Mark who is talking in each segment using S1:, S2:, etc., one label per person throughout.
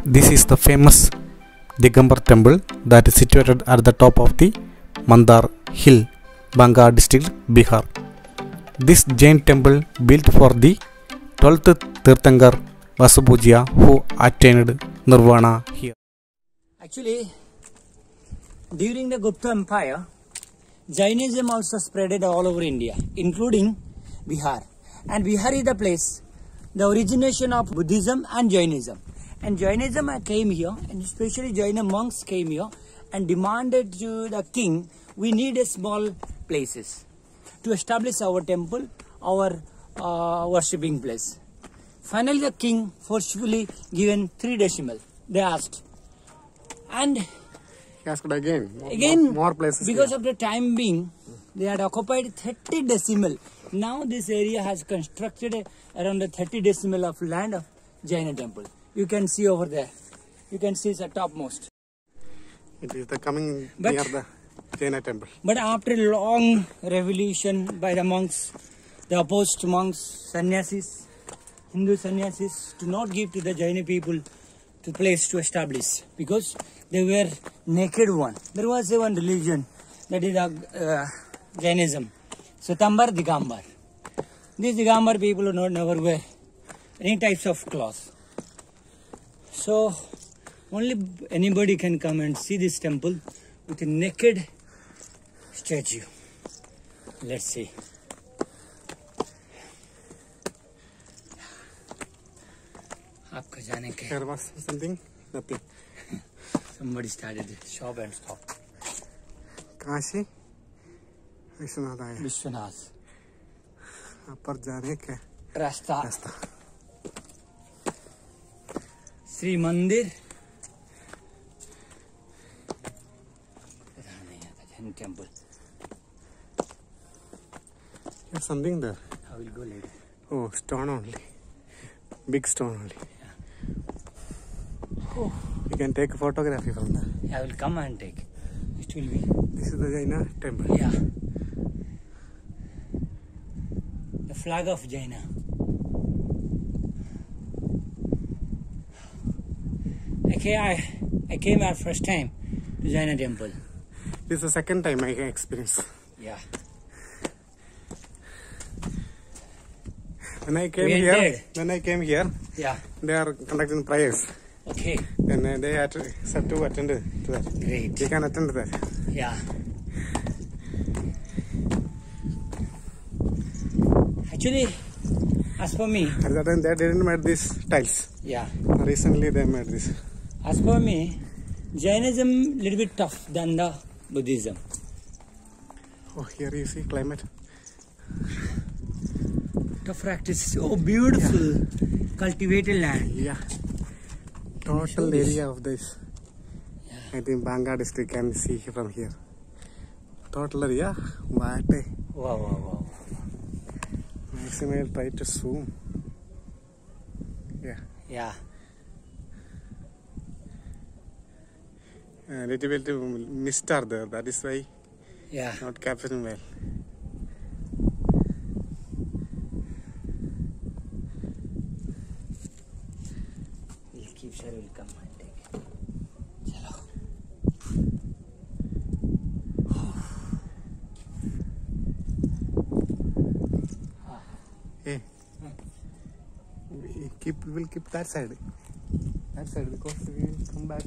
S1: This is the famous Digambar temple that is situated at the top of the Mandar hill, Banga district, Bihar. This Jain temple built for the 12th Tirthankar Vasubhuja who attained Nirvana here.
S2: Actually, during the Gupta Empire, Jainism also spread all over India, including Bihar. And Bihar is the place, the origination of Buddhism and Jainism. And Jainism came here, and especially Jaina monks came here and demanded to the king, we need a small places to establish our temple, our worshipping place. Finally, the king forcefully given 3 decimal. They asked, and
S3: he asked again more places
S2: because
S3: here.
S2: of the time being, they had occupied 30 decimal. Now this area has constructed around the 30 decimal of land of Jaina temple. You can see over there. You can see it's the topmost.
S3: It is the coming near the Jaina temple.
S2: But after a long revolution by the monks, the opposed monks, sannyasis, Hindu sannyasis, to not give to the Jaina people the place to establish because they were naked one. There was one religion, that is Jainism. Swetambar, Digambar. These Digambar people never wear any types of cloth. So only anybody can come and see this temple with a naked statue. Let's see. आपका जाने के
S3: There was something, nothing.
S2: Somebody started it. Shop and stop.
S3: Kashi Vishwanath आया.
S2: Vishwanath.
S3: ऊपर जाने के
S2: रास्ता.
S3: रास्ता.
S2: श्री मंदिर. Jain temple.
S3: There's something there.
S2: I will go later.
S3: Oh, stone only. Big stone only.
S2: Oh.
S3: You can take a photography from there.
S2: I will come and take. It will be.
S3: This is the Jaina temple.
S2: Yeah. The flag of Jaina. I came our first time to Jaina temple.
S3: This is the second time I experience.
S2: Yeah.
S3: When I came here,
S2: yeah,
S3: they are conducting prayers.
S2: Okay.
S3: Then they had to attend to that.
S2: Great.
S3: You can attend to that.
S2: Yeah. Actually, as for me,
S3: At that time they didn't make these tiles.
S2: yeah.
S3: Recently they made this.
S2: As for me, Jainism little bit tough than the Buddhism.
S3: Oh, here you see climate.
S2: Tough practice. Oh, beautiful, cultivated land.
S3: Yeah. Total area of this.
S2: Yeah.
S3: I think Banga district can see from here. Total area. What?
S2: Wow, wow, wow.
S3: Maximum I'll try to zoom. Yeah.
S2: Yeah.
S3: A little bit mist are there. That is why
S2: Yeah.
S3: not capturing well.
S2: We'll keep sure we'll come and take. Chalo.
S3: Hey. We'll keep that side. That side because we will come back.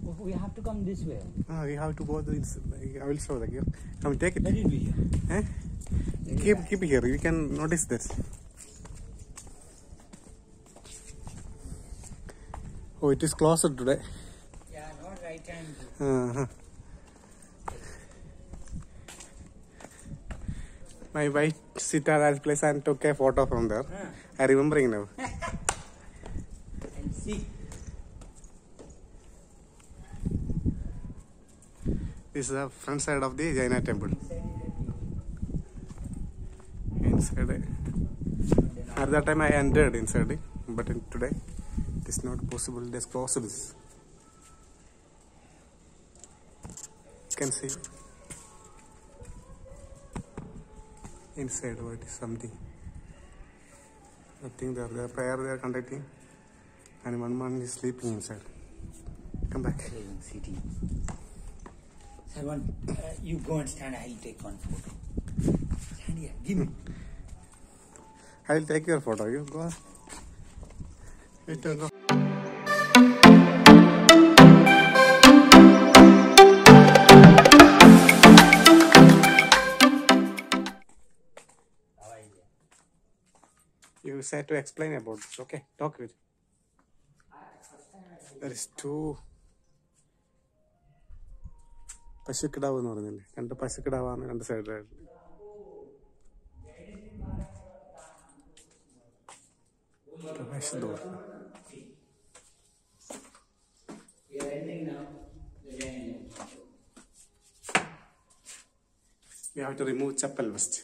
S2: Oh, we have to come this way.
S3: We have to go this. I will show you. Come take it.
S2: Let it be here.
S3: Eh? Keep it here. You can notice this. Oh, it is closer today.
S2: Yeah, not right time.
S3: Uh-huh. My wife sit at that place and took a photo from there. I remembering now.
S2: And see.
S3: This is the front side of the Jaina temple. Inside. At that time I entered inside, but today it is not possible. It is closed. You can see inside what is something. Nothing there. The prayer they are conducting. And Hanuman is sleeping inside. Come back.
S2: City. Sir, you go and stand. I'll take one photo. Stand here. Give me.
S3: I'll take your photo. You go. You go. You said to explain about this. Okay, talk with. There is two. പശുക്കിടാവ് എന്ന് പറഞ്ഞില്ലേ, രണ്ട് പശുക്കിടാവാണ് രണ്ട് സൈഡിലായിട്ട്. We have to remove chappal first.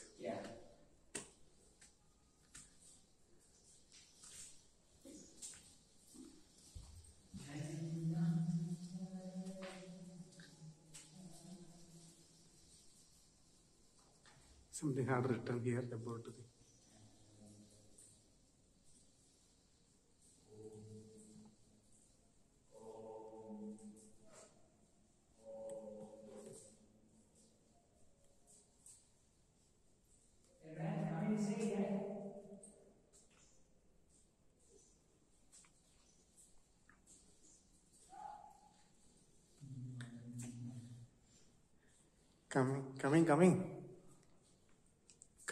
S3: Something had written here about the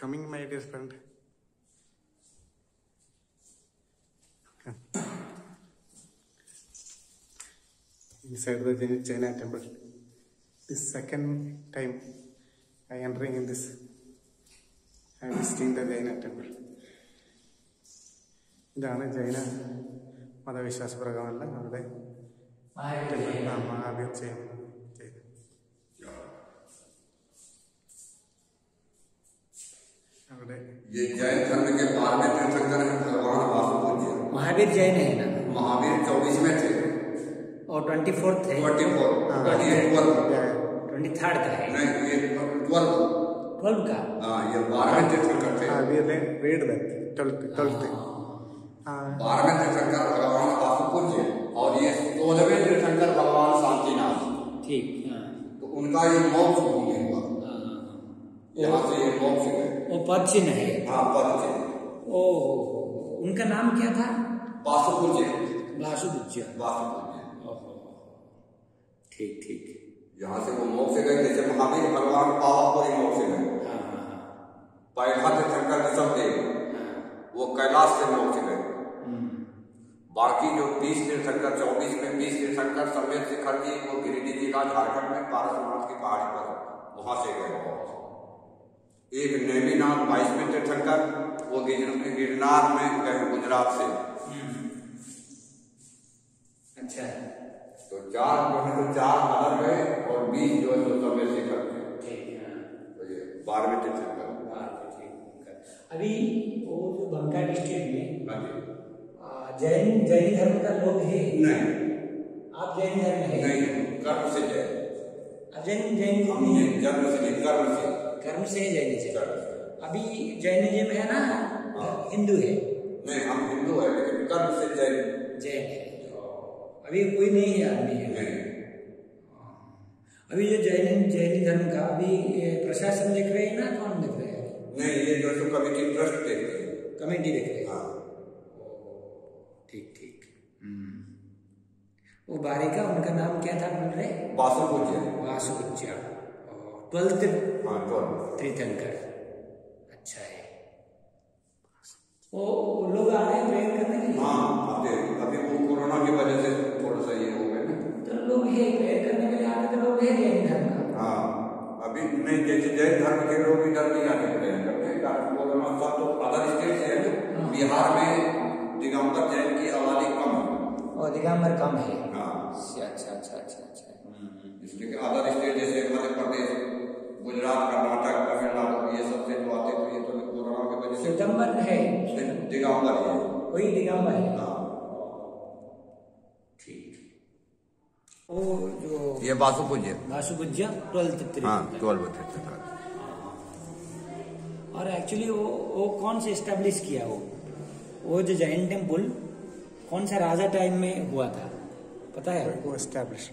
S3: Coming, my dear friend. Inside the Jaina temple. This second time I entering in this. I am visiting the Jaina temple. ഇതാണ് ജൈന മതവിശ്വാസപ്രകാരമല്ല അവിടെ മഹാവീർ ജൈന.
S4: ये जैन धर्म के 12वें तीर्थंकर हैं भगवान वासुदेव।
S2: महावीर जैन है ना?
S4: महावीर 24वें थे
S2: और 24th है। 23rd का है।
S4: नहीं, ये 12
S2: का।
S4: ये 12वें तीर्थंकर थे।
S3: वेद 12th।
S4: 12वें तीर्थंकर भगवान वासुदेव और ये 16वें तीर्थंकर भगवान शांतिनाथ।
S2: ठीक।
S4: तो उनका ये मोक्ष भूमि हुआ। यहाँ से ये मोक्ष है।
S2: वो पद चिन्ह है।
S4: हाँ, पद चिन्ह।
S2: ओ, उनका नाम क्या था?
S4: वासुपूज्य।
S2: ठीक ठीक।
S4: यहाँ से वो मोक्ष गए, जैसे महावीर भगवान पावापुरी मोक्ष गए। पैठा तीर्थंकर ऋषभदेव वो कैलाश से मोक्ष गए। बाकी जो 20 तीर्थंकर 24 में 20 तीर्थंकर समेत शिखर जी वो गिरिडीह जिला झारखंड में पारसनाथ की पहाड़ी पर वहां से गए। एक नेमिनाथ 22वें तीर्थंकर वो गिरनार में गए गुजरात से।
S2: अच्छा।
S4: तो 4 अलग गए और 20 जो है समेत शिखर थे। तो ये 12वें तीर्थंकर।
S2: अभी वो जो बंका डिस्ट्रिक्ट में जैन धर्म का लोग है?
S4: नहीं।
S2: आप जैन धर्म है?
S4: नहीं, कर्म से जैन।
S2: आप जैन जन्म
S4: से नहीं,
S2: कर्म से जैनिज्म। अभी जैनिज्म है ना? हिंदू है?
S4: नहीं, हम हिंदू है लेकिन कर्म से जैन
S2: है। अभी कोई नहीं है आदमी है?
S4: नहीं।
S2: अभी जो जैन धर्म का अभी प्रशासन देख रहे हैं ना, कौन देख रहे हैं?
S4: नहीं, ये जो कमेटी ट्रस्ट देख रहे हैं।
S2: कमेटी देख रहे हैं।
S4: हाँ।
S2: ठीक ठीक। वो बारिका, उनका नाम क्या था बोल रहे?
S4: वासुपूज्य।
S2: 12th
S4: तीर्थंकर।
S2: अच्छा है। वो लोग आ रहे हैं प्रेयर करने के लिए?
S4: हाँ, आते हैं। अभी वो कोरोना की वजह से थोड़ा सा ये हो गया ना।
S2: तो लोग है प्रेयर करने के लिए आते, तो लोग है जैन धर्म का?
S4: हाँ, अभी नहीं, जैसे जैन धर्म के लोग इधर नहीं आते प्रेयर करते। कोरोना सब तो अदर स्टेट से है ना। बिहार में दिगंबर जैन की आबादी कम है।
S2: और दिगंबर कम है?
S4: हाँ।
S2: अच्छा।
S4: इसलिए अदर स्टेट जैसे मध्य प्रदेश, गुजरात, कर्नाटक, तमिलनाडु ये सब से जो आते थे, ये तो कोरोना की वजह से
S2: सितंबर है।
S4: दिगंबर है।
S2: वही दिगंबर है।
S4: हाँ।
S2: ठीक। वो जो
S4: ये वासुपूज्य
S2: 12th तीर्थंकर।
S4: हाँ, 12 तीर्थंकर।
S2: और एक्चुअली वो कौन से एस्टेब्लिश किया? वो जो जैन टेम्पल कौन सा राजा टाइम में हुआ था, पता है?
S3: वो एस्टैब्लिश।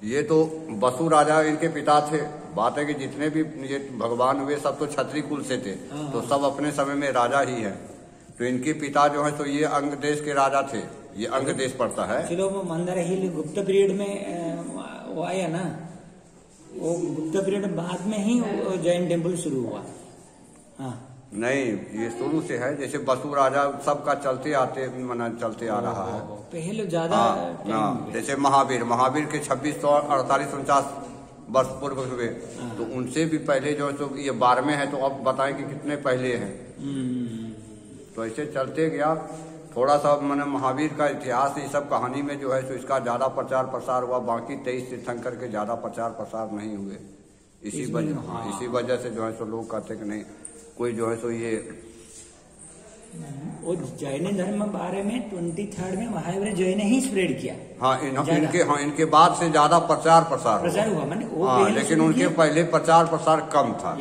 S4: ये तो बसु राजा इनके पिता थे। बात है कि जितने भी ये भगवान हुए सब तो क्षत्रिय कुल से थे, तो सब अपने समय में राजा ही हैं। तो इनके पिता जो है तो ये अंग देश के राजा थे। ये अंग देश पड़ता है।
S2: चलो वो मंदार हिल गुप्त पीरियड में वो आया ना, वो गुप्त पीरियड बाद में ही वो जैन टेम्पल शुरू हुआ। हाँ
S4: नहीं, ये शुरू से है। जैसे बसु राजा सबका चलते आ रहा है।
S2: पहले ज्यादा
S4: जैसे महावीर के 2648-49 वर्ष पूर्व हुए, तो उनसे भी पहले जो है तो ये 12वें है। तो अब बताएं कि कितने पहले हैं। तो ऐसे चलते गया। थोड़ा सा महावीर का इतिहास ये सब कहानी में जो है तो इसका ज्यादा प्रचार प्रसार हुआ। बाकी 23 तीर्थंकर के ज्यादा प्रचार प्रसार नहीं हुए। इसी वजह से जो है तो लोग कहते कि नहीं, कोई जो है तो ये
S2: और जैन धर्म बारे में 23rd में महावीर जैन ही स्प्रेड किया।
S4: इनके बाद से ज्यादा प्रचार प्रसार
S2: हुआ। मैंने
S4: लेकिन उनके पहले प्रचार प्रसार कम था।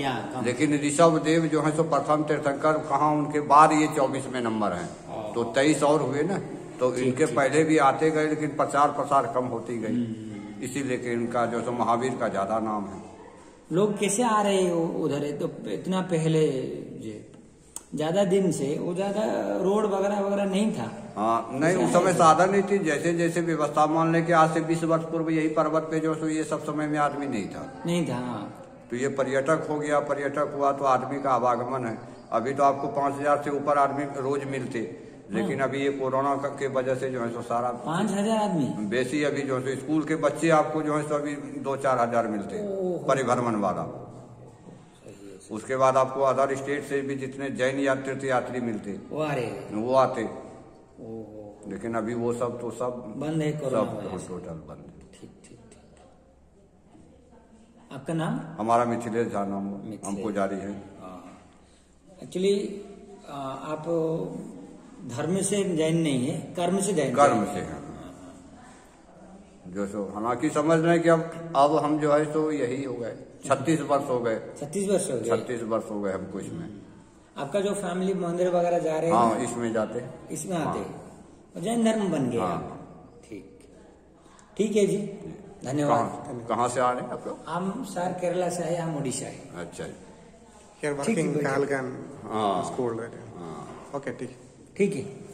S4: लेकिन ऋषभ देव जो है तो प्रथम तीर्थंकर कहाँ, उनके बाद ये 24वें नंबर है। तो 23 और हुए ना, तो इनके पहले भी आते गए, लेकिन प्रचार प्रसार कम होती गई। इसीलिए कि इनका जो तो महावीर का ज्यादा नाम है।
S2: लोग कैसे आ रहे उधर है? तो इतना पहले ज्यादा दिन से वो ज्यादा रोड वगैरह नहीं था।
S4: हाँ, नहीं उस समय साधन नहीं थी। जैसे जैसे व्यवस्था मान ले कि आज से 20 वर्ष पूर्व यही पर्वत पे जो ये सब समय में आदमी नहीं था।
S2: हाँ।
S4: तो ये पर्यटक हो गया, पर्यटक हुआ तो आदमी का आवागमन है। अभी तो आपको 5000 से ऊपर आदमी रोज मिलते, लेकिन अभी ये कोरोना के वजह से जो है तो सारा
S2: 5000 आदमी
S4: बेसी। अभी जो है स्कूल के बच्चे आपको जो है तो अभी 2-4 हजार मिलते परिभ्रमण वाला। उसके बाद आपको अदर स्टेट से भी जितने जैन तीर्थयात्री मिलते वो आते। लेकिन अभी वो सब तो सब
S2: बंद है,
S4: सब टोटल बंद है।
S2: ठीक। आपका नाम?
S4: हमारा मिथिलेश झा नाम, हम पुजारी है।
S2: एक्चुअली आप धर्म से जैन नहीं है, कर्म से जैन।
S4: कर्म से है जो सो। हालांकि समझ रहे हैं कि अब हम जो है तो यही हो गए। 36 वर्ष हो गए।
S2: 36 वर्ष हो गए।
S4: 36 वर्ष हो गए हमको इसमें।
S2: आपका जो फैमिली मंदिर वगैरह जा रहे हैं?
S4: हाँ, इसमें जाते,
S2: इसमें आते और जैन धर्म बन गया। ठीक है जी, धन्यवाद।
S4: कहाँ से आ रहे हैं आप लोग?
S2: हम सर केरला से है, हम उड़ीसा है।
S4: अच्छा जी।
S3: Here working Kalgan
S4: हाँ
S3: school. Okay,
S2: ठीक है।